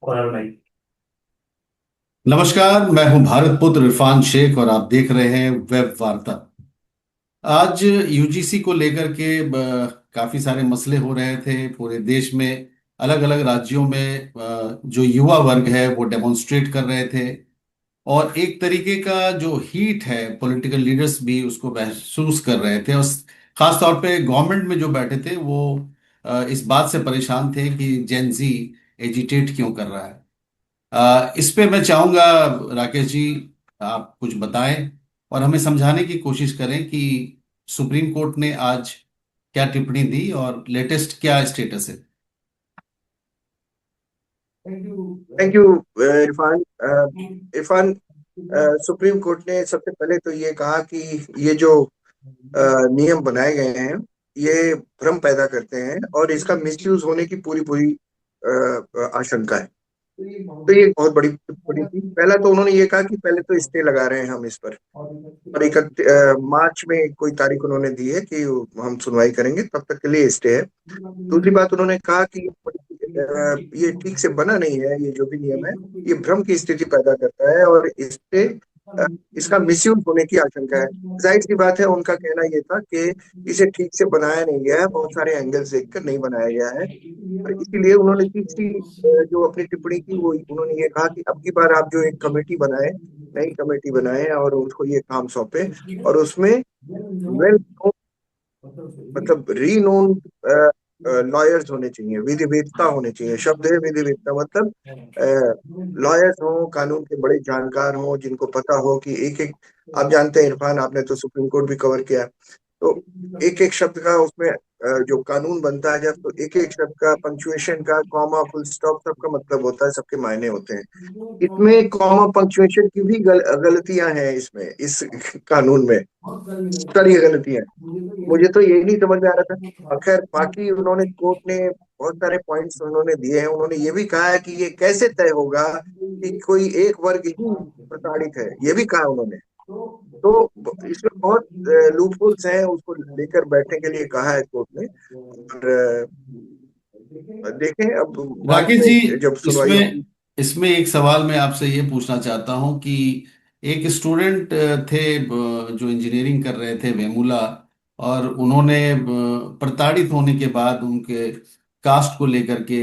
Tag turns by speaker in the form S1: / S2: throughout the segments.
S1: और भाई।
S2: नमस्कार। मैं हूं भारत पुत्र इरफान शेख और आप देख रहे हैं वेब वार्ता। आज यूजीसी को लेकर के काफी सारे मसले हो रहे थे पूरे देश में। अलग अलग राज्यों में जो युवा वर्ग है वो डेमोन्स्ट्रेट कर रहे थे। और एक तरीके का जो हीट है पॉलिटिकल लीडर्स भी उसको महसूस कर रहे थे। और खास तौर पे गवर्नमेंट में जो बैठे थे वो इस बात से परेशान थे कि जेन जी एजिटेट क्यों कर रहा है। इस पे मैं चाहूंगा राकेश जी आप कुछ बताएं और हमें समझाने की कोशिश करें कि सुप्रीम कोर्ट ने आज क्या टिप्पणी दी और लेटेस्ट क्या स्टेटस है।
S3: Thank you Irfan. Irfan, supreme court ने सबसे पहले तो ये कहा कि ये जो नियम बनाए गए हैं ये भ्रम पैदा करते हैं और इसका मिसयूज होने की पूरी पूरी आशंका है। तो ये एक बहुत बड़ी टिप्पणी थी। पहला तो उन्होंने ये कहा कि पहले तो स्टे लगा रहे हैं हम इस पर, और मार्च में कोई तारीख उन्होंने दी है कि हम सुनवाई करेंगे, तब तक के लिए स्टे है। दूसरी बात उन्होंने कहा कि ये ठीक से बना नहीं है, ये जो भी नियम है ये भ्रम की स्थिति पैदा करता है और इससे अ, इसका मिसयूज होने की आशंका है। जाहिर सी बात है, उनका कहना ये था कि इसे ठीक से बनाया नहीं गया है, बहुत सारे एंगल्स देखकर नहीं बनाया गया है। और इसीलिए उन्होंने तीसरी जो अपनी टिप्पणी की वो उन्होंने ये कहा कि अब की बार आप जो एक कमेटी बनाए, नई कमेटी बनाए और उसको ये काम सौंपे, और उसमें वेल मतलब रीनोन लॉयर्स होने चाहिए, विधिवेत्ता होने चाहिए। शब्द है विधिवेत्ता, मतलब लॉयर्स हो, कानून के बड़े जानकार हो, जिनको पता हो कि एक एक, आप जानते हैं इरफान, आपने तो सुप्रीम कोर्ट भी कवर किया है, तो एक एक शब्द का उसमें जो कानून बनता है जब, तो एक एक शब्द का, पंक्चुएशन का, कॉमा, फुल स्टॉप, सबका मतलब होता है, सबके मायने होते हैं। इसमें कॉमा पंक्चुएशन की भी गलतियां हैं इसमें, इस कानून में सारी गलतियां हैं। मुझे तो यही नहीं समझ में आ रहा था। और खैर, बाकी उन्होंने, कोर्ट ने बहुत सारे पॉइंट्स उन्होंने दिए हैं। उन्होंने ये भी कहा है कि ये कैसे तय होगा कि कोई एक वर्ग ही प्रताड़ित है, ये भी कहा उन्होंने। तो इसमें बहुत लूप होल्स हैं, उसको लेकर बैठने के लिए कहा है कोर्ट ने। और देखें अब मार्च
S2: राकेश
S3: में
S2: जी
S3: जब सुनवाई
S2: इसमें
S3: होगी।
S2: इसमें एक सवाल मैं आपसे ये पूछना चाहता हूं कि एक स्टूडेंट थे जो इंजीनियरिंग कर रहे थे वेमुला। और उन्होंने प्रताड़ित होने के बाद उनके कास्ट को लेकर के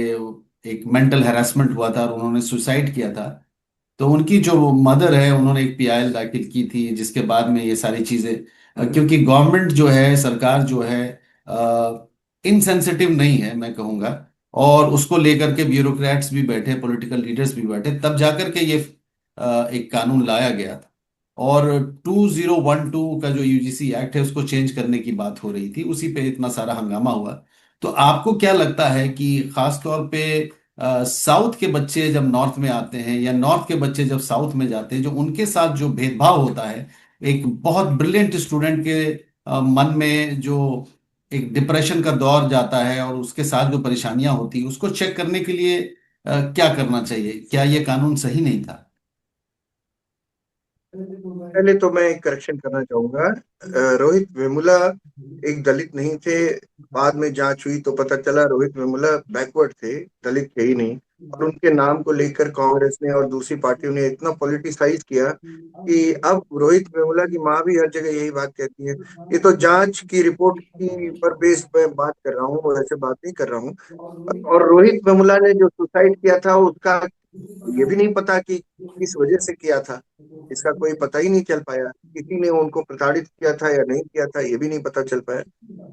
S2: एक मेंटल हैरेसमेंट हुआ था और उन्होंने सुसाइड किया था। तो उनकी जो मदर है उन्होंने एक पीआईएल दाखिल की थी जिसके बाद में ये सारी चीजें क्योंकि गवर्नमेंट जो है सरकार जो है इनसेंसिटिव नहीं है मैं कहूँगा। और उसको लेकर के ब्यूरोक्रेट्स भी बैठे पॉलिटिकल लीडर्स भी बैठे तब जाकर के ये एक कानून लाया गया था। और 2012 का जो यूजीसी एक्ट है उसको चेंज करने की बात हो रही थी उसी पे इतना सारा हंगामा हुआ। तो आपको क्या लगता है कि खास तौर पे साउथ के बच्चे जब नॉर्थ में आते हैं या नॉर्थ के बच्चे जब साउथ में जाते हैं जो उनके साथ जो भेदभाव होता है एक बहुत ब्रिलियंट स्टूडेंट के मन में जो एक डिप्रेशन का दौर जाता है और उसके साथ जो परेशानियां होती है उसको चेक करने के लिए क्या करना चाहिए क्या ये कानून सही नहीं था।
S3: पहले तो मैं एक करेक्शन करना चाहूंगा। रोहित वेमुला एक दलित नहीं थे। बाद में जांच हुई तो पता चला रोहित वेमुला बैकवर्ड थे, दलित थे ही नहीं। और उनके नाम को लेकर कांग्रेस ने और दूसरी पार्टियों ने इतना पॉलिटिसाइज किया कि अब रोहित वेमुला की माँ भी हर जगह यही बात कहती है। ये तो जांच की रिपोर्ट की पर बेस पे बात कर रहा हूँ, वैसे बात नहीं कर रहा हूँ। और रोहित वेमुला ने जो सुसाइड किया था उसका ये भी नहीं पता कि किस वजह से किया था। इसका कोई पता ही नहीं चल पाया, किसी ने उनको प्रताड़ित किया था या नहीं किया था, ये भी नहीं पता चल पाया।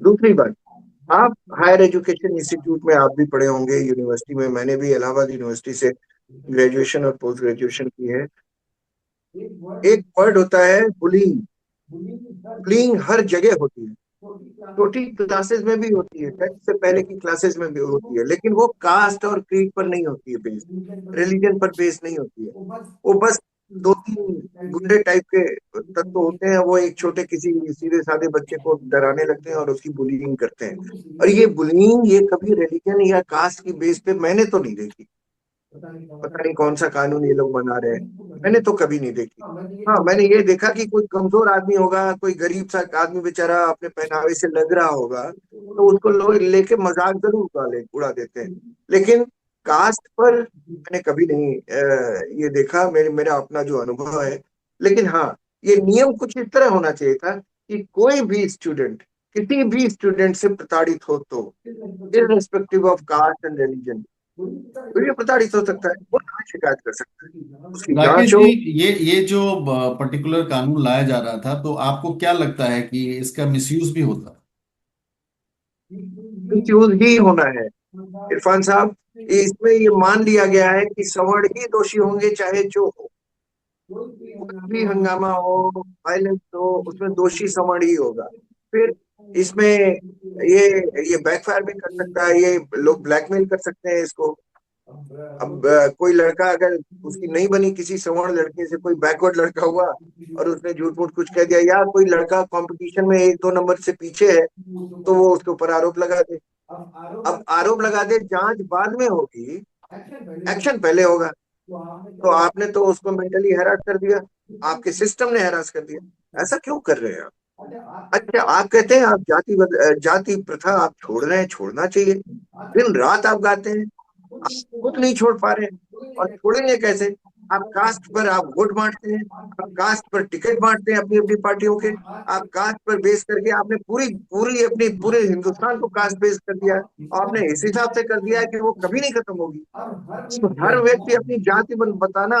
S3: दूसरी बात, आप हायर एजुकेशन इंस्टीट्यूट में आप भी पढ़े होंगे, यूनिवर्सिटी में, मैंने भी इलाहाबाद यूनिवर्सिटी से ग्रेजुएशन और पोस्ट ग्रेजुएशन की है। एक वर्ड होता है बुलिंग। बुलिंग हर जगह होती है, छोटी क्लासेस में भी होती है, टेंथ से पहले की क्लासेस में भी होती है, लेकिन वो कास्ट और क्रीड पर नहीं होती है बेस्ड, रिलीजन पर बेस्ड नहीं होती है। वो बस दो तीन गुंडे टाइप के तत्व होते हैं, वो एक छोटे किसी सीधे साधे बच्चे को डराने लगते हैं और उसकी बुलिंग करते हैं। और ये बुलिंग ये कभी रिलीजन या कास्ट की बेस पे मैंने तो नहीं देखी। पता नहीं कौन सा कानून ये लोग बना रहे हैं, मैंने तो कभी नहीं देखी। हाँ, मैंने ये देखा कि कोई कमजोर आदमी होगा, कोई गरीब सा आदमी बेचारा अपने पहनावे से लग रहा होगा, तो उसको लोग लेके मजाक जरूर उड़ा देते हैं। लेकिन कास्ट पर मैंने कभी नहीं ये देखा, मेरा अपना जो अनुभव है। लेकिन हाँ, ये नियम कुछ इस तरह होना चाहिए था कि कोई भी स्टूडेंट किसी भी स्टूडेंट से प्रताड़ित हो तो, irrespective of caste and religion, कोई भी प्रताड़ित हो सकता है, वो ना शिकायत कर सकता है, उसकी
S2: राकेश
S3: जांच हो।
S2: जी, ये जो पर्टिकुलर कानून लाया जा रहा था, तो आपको क्या लगता है कि इसका मिसयूज भी होता?
S3: मिसयूज ही होना है इरफान साहब। इसमें ये मान लिया गया है कि सवर्ण ही दोषी होंगे, चाहे जो हो, कोई भी हंगामा हो, वायलेंस हो, उसमें दोषी सवर्ण ही होगा। फिर इसमें ये बैकफायर भी कर सकता है, ये लोग ब्लैकमेल कर सकते हैं इसको। अब कोई लड़का अगर, उसकी नहीं बनी किसी सवर्ण लड़के से, कोई बैकवर्ड लड़का हुआ और उसने झूठ मूठ कुछ कह दिया, या कोई लड़का कंपटीशन में एक दो नंबर से पीछे है, तो वो उसके ऊपर आरोप लगा दे। अब आरोप लगा दे, जांच बाद में होगी, एक्शन पहले होगा। तो आपने तो उसको मेंटली हैरास कर दिया, आपके सिस्टम ने हैरास कर दिया। ऐसा क्यों कर रहे हैं आप? अच्छा, आप कहते हैं आप जाति प्रथा आप छोड़ रहे हैं, छोड़ना चाहिए। दिन रात आप गाते हैं, आप खुद नहीं छोड़ पा रहे हैं, और छोड़ेंगे कैसे? आप कास्ट पर आप वोट बांटते हैं, आप कास्ट पर टिकट बांटते हैं अपनी अपनी पार्टियों के। आप कास्ट पर बेस करके आपने पूरी पूरी अपनी पूरे हिंदुस्तान को कास्ट बेस कर दिया है, और आपने इस हिसाब से कर दिया है कि वो कभी नहीं खत्म होगी। तो हर व्यक्ति अपनी जाति बताना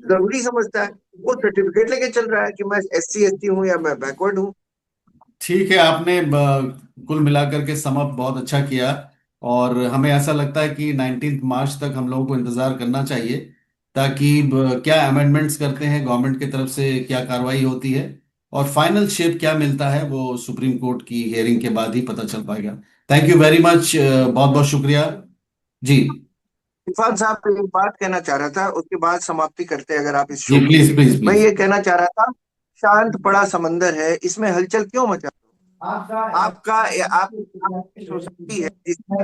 S3: जरूरी समझता है, वो सर्टिफिकेट लेके चल रहा है कि मैं SC ST हूँ या मैं बैकवर्ड हूँ।
S2: ठीक है, आपने कुल मिलाकर के सम अप बहुत अच्छा किया। और हमें ऐसा लगता है कि 19 मार्च तक हम लोगों को इंतजार करना चाहिए, ताकि क्या अमेंडमेंट्स करते हैं गवर्नमेंट की तरफ से, क्या कार्रवाई होती है, और फाइनल शेप क्या मिलता है वो सुप्रीम कोर्ट की हियरिंग के बाद ही पता चल पाएगा। थैंक यू वेरी मच, बहुत बहुत शुक्रिया। जी।
S3: इरफान साहब, एक बात कहना चाह रहा था, उसके बाद समाप्ति करते हैं अगर आप इस
S2: जी,
S3: शो की।
S2: प्लीज प्लीज
S3: मैं
S2: प्लीज।
S3: ये कहना चाह रहा था, शांत पड़ा समंदर है, इसमें हलचल क्यों मचा? आपका आपकी सोसाइटी है जिसमें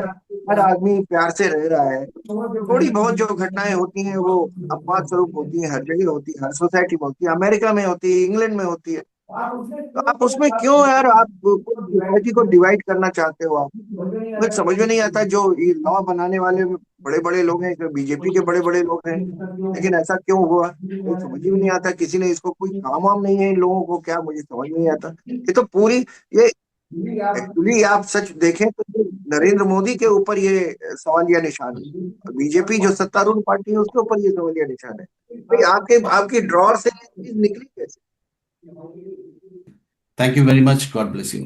S3: हर आदमी प्यार से रह रहा है। थोड़ी बहुत जो घटनाएं होती हैं वो अपवाद स्वरूप होती हैं, हर जगह होती है, हर सोसाइटी में होती है, अमेरिका में होती है, इंग्लैंड में होती है। तो आप उसमें क्यों यार, आप सोसाइटी को डिवाइड करना चाहते हो आप? मुझे समझ में नहीं आता, जो ये लॉ बनाने वाले बड़े बड़े लोग हैं, इसमें बीजेपी के बड़े बड़े लोग हैं, लेकिन ऐसा क्यों हुआ मुझे समझ ही नहीं आता। किसी ने इसको, कोई काम वाम नहीं है इन लोगों को क्या, मुझे समझ नहीं आता। ये तो पूरी, ये एक्चुअली आप सच देखें तो ये नरेंद्र मोदी के ऊपर ये सवालिया निशान है, बीजेपी जो सत्तारूढ़ पार्टी है उसके ऊपर ये सवालिया निशान है। भाई आपके आपकी ड्रॉर से ये चीज निकली कैसे?
S2: Thank you very much, God bless you.